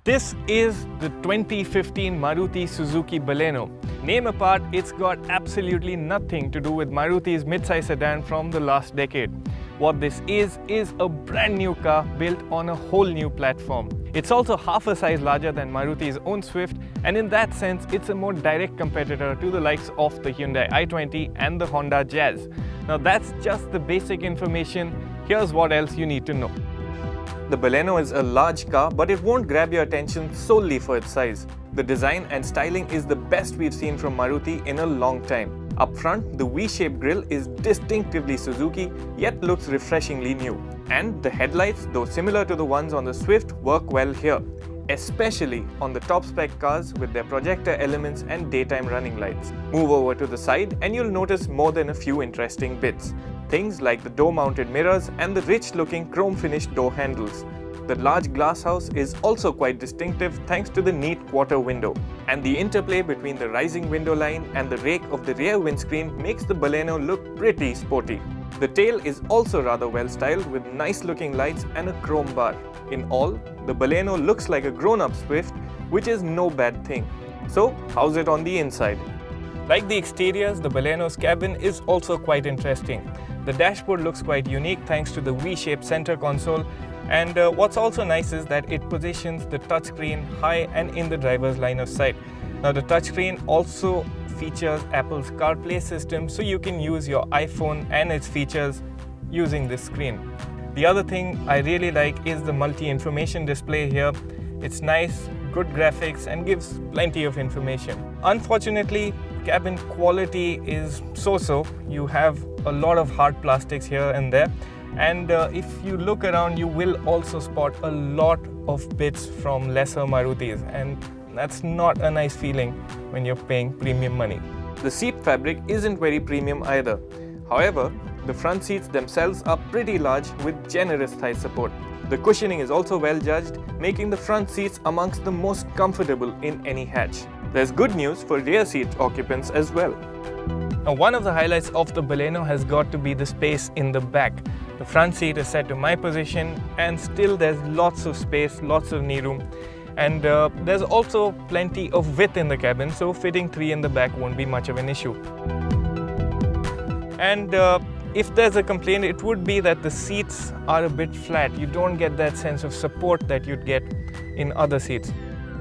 This is the 2015 Maruti Suzuki Baleno. Name apart, it's got absolutely nothing to do with Maruti's midsize sedan from the last decade. What this is a brand new car built on a whole new platform. It's also half a size larger than Maruti's own Swift, and in that sense, it's a more direct competitor to the likes of the Hyundai i20 and the Honda Jazz. Now that's just the basic information. Here's what else you need to know. The Baleno is a large car, but it won't grab your attention solely for its size. The design and styling is the best we've seen from Maruti in a long time. Up front, the V-shaped grille is distinctively Suzuki, yet looks refreshingly new. And the headlights, though similar to the ones on the Swift, work well here, especially on the top spec cars with their projector elements and daytime running lights. Move over to the side and you'll notice more than a few interesting bits. Things like the door-mounted mirrors and the rich-looking chrome-finished door handles. The large glass house is also quite distinctive thanks to the neat quarter window. And the interplay between the rising window line and the rake of the rear windscreen makes the Baleno look pretty sporty. The tail is also rather well styled with nice-looking lights and a chrome bar. In all, the Baleno looks like a grown-up Swift, which is no bad thing. So, how's it on the inside? Like the exteriors, the Baleno's cabin is also quite interesting. The dashboard looks quite unique thanks to the V-shaped center console, and what's also nice is that it positions the touchscreen high and in the driver's line of sight. Now the touchscreen also features Apple's CarPlay system, so you can use your iPhone and its features using this screen. The other thing I really like is the multi-information display here. It's nice, good graphics, and gives plenty of information. Unfortunately, cabin quality is so-so. You have a lot of hard plastics here and there, and if you look around, you will also spot a lot of bits from lesser Marutis, and that's not a nice feeling when you're paying premium money. The seat fabric isn't very premium either. However, the front seats themselves are pretty large with generous thigh support. The cushioning is also well judged, making the front seats amongst the most comfortable in any hatch. There's good news for rear seat occupants as well. Now, one of the highlights of the Baleno has got to be the space in the back. The front seat is set to my position, and still there's lots of space, lots of knee room. And there's also plenty of width in the cabin, so fitting 3 in the back won't be much of an issue. And if there's a complaint, it would be that the seats are a bit flat. You don't get that sense of support that you'd get in other seats.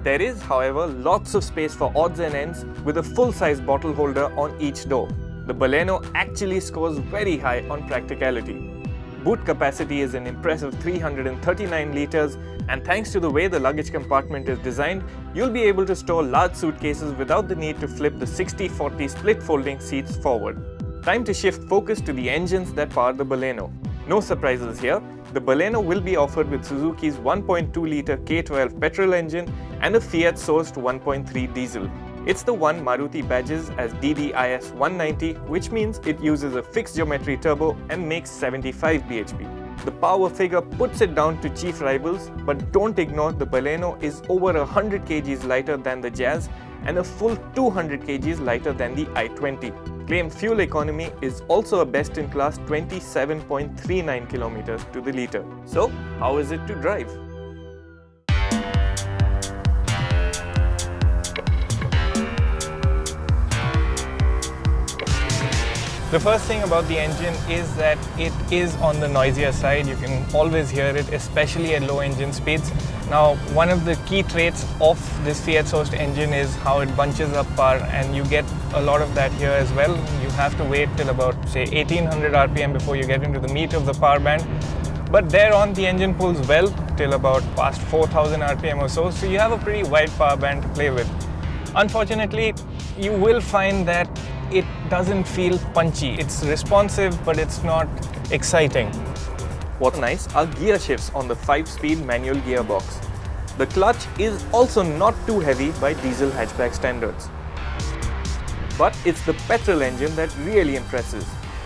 There is, however, lots of space for odds and ends with a full-size bottle holder on each door. The Baleno actually scores very high on practicality. Boot capacity is an impressive 339 litres, and thanks to the way the luggage compartment is designed, you'll be able to store large suitcases without the need to flip the 60-40 split folding seats forward. Time to shift focus to the engines that power the Baleno. No surprises here. The Baleno will be offered with Suzuki's 1.2-litre K12 petrol engine and a Fiat-sourced 1.3 diesel. It's the one Maruti badges as DDIS 190, which means it uses a fixed geometry turbo and makes 75 bhp. The power figure puts it down to chief rivals, but don't ignore the Baleno is over 100 kgs lighter than the Jazz and a full 200 kgs lighter than the i20. Claimed fuel economy is also a best-in-class 27.39 kilometers to the litre. So, how is it to drive? The first thing about the engine is that it is on the noisier side. You can always hear it, especially at low engine speeds. Now, one of the key traits of this Fiat-sourced engine is how it bunches up power, and you get a lot of that here as well. You have to wait till about, say, 1800 RPM before you get into the meat of the power band. But thereon, the engine pulls well till about past 4000 RPM or so you have a pretty wide power band to play with. Unfortunately, you will find that it doesn't feel punchy. It's responsive, but it's not exciting. What's nice are gear shifts on the 5-speed manual gearbox. The clutch is also not too heavy by diesel hatchback standards. But it's the petrol engine that really impresses.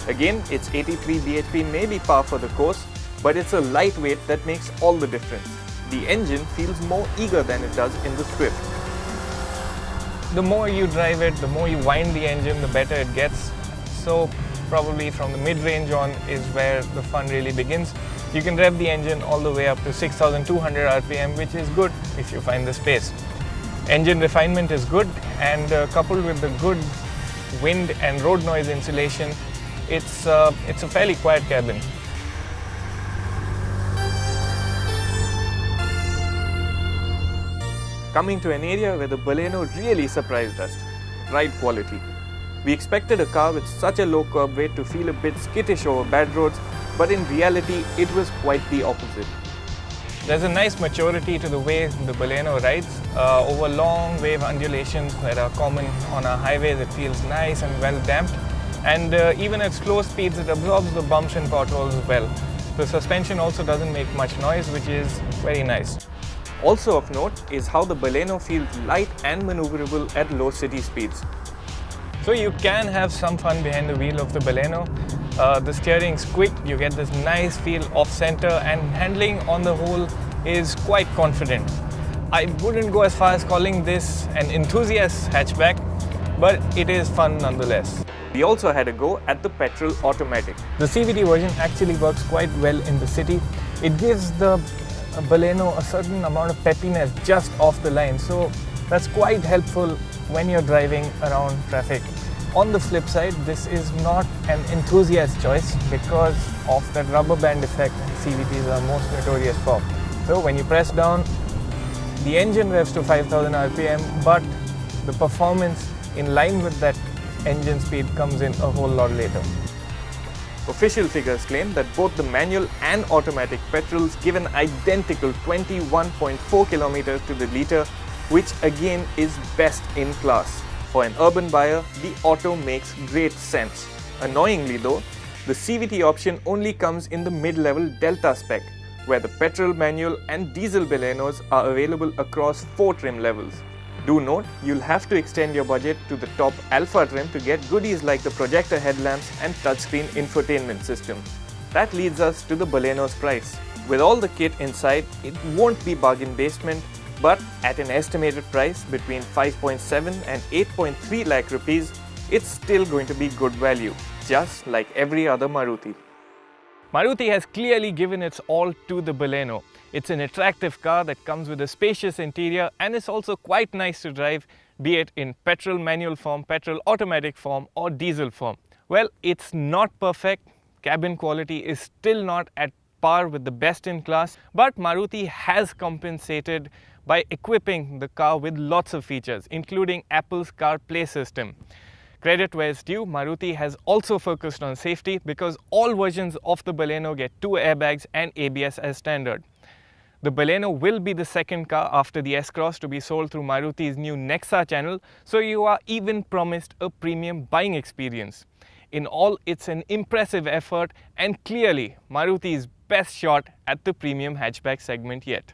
Again, its 83 bhp may be par for the course, but it's a lightweight that makes all the difference. The engine feels more eager than it does in the Swift. The more you drive it, the more you wind the engine, the better it gets. So probably from the mid-range on is where the fun really begins. You can rev the engine all the way up to 6,200 RPM, which is good if you find the space. Engine refinement is good, and coupled with the good wind and road noise insulation, it's a fairly quiet cabin. Coming to an area where the Baleno really surprised us, ride quality. We expected a car with such a low curb weight to feel a bit skittish over bad roads, but in reality it was quite the opposite. There's a nice maturity to the way the Baleno rides. Over long wave undulations that are common on our highways, it feels nice and well damped. And even at slow speeds, it absorbs the bumps and potholes well. The suspension also doesn't make much noise, which is very nice. Also of note is how the Baleno feels light and maneuverable at low city speeds. So you can have some fun behind the wheel of the Baleno. The steering's quick, you get this nice feel off center, and handling on the whole is quite confident. I wouldn't go as far as calling this an enthusiast hatchback, but it is fun nonetheless. We also had a go at the petrol automatic. The CVT version actually works quite well in the city. It gives the Baleno a certain amount of peppiness just off the line, so that's quite helpful when you're driving around traffic. On the flip side, this is not an enthusiast choice because of that rubber band effect CVTs are most notorious for. So when you press down, the engine revs to 5,000 RPM, but the performance in line with that engine speed comes in a whole lot later. Official figures claim that both the manual and automatic petrols give an identical 21.4 kilometers to the litre, which again is best in class. For an urban buyer, the auto makes great sense. Annoyingly though, the CVT option only comes in the mid-level Delta spec, where the petrol, manual and diesel Balenos are available across 4 trim levels. Do note, you'll have to extend your budget to the top Alpha trim to get goodies like the projector headlamps and touchscreen infotainment system. That leads us to the Baleno's price. With all the kit inside, it won't be bargain basement, but at an estimated price between 5.7 and 8.3 lakh rupees, it's still going to be good value, just like every other Maruti. Maruti has clearly given its all to the Baleno. It's an attractive car that comes with a spacious interior and is also quite nice to drive, be it in petrol manual form, petrol automatic form or diesel form. Well, it's not perfect. Cabin quality is still not at par with the best in class, but Maruti has compensated by equipping the car with lots of features, including Apple's CarPlay system. Credit where it's due, Maruti has also focused on safety because all versions of the Baleno get 2 airbags and ABS as standard. The Baleno will be the second car after the S-Cross to be sold through Maruti's new Nexa channel, so you are even promised a premium buying experience. In all, it's an impressive effort and clearly Maruti's best shot at the premium hatchback segment yet.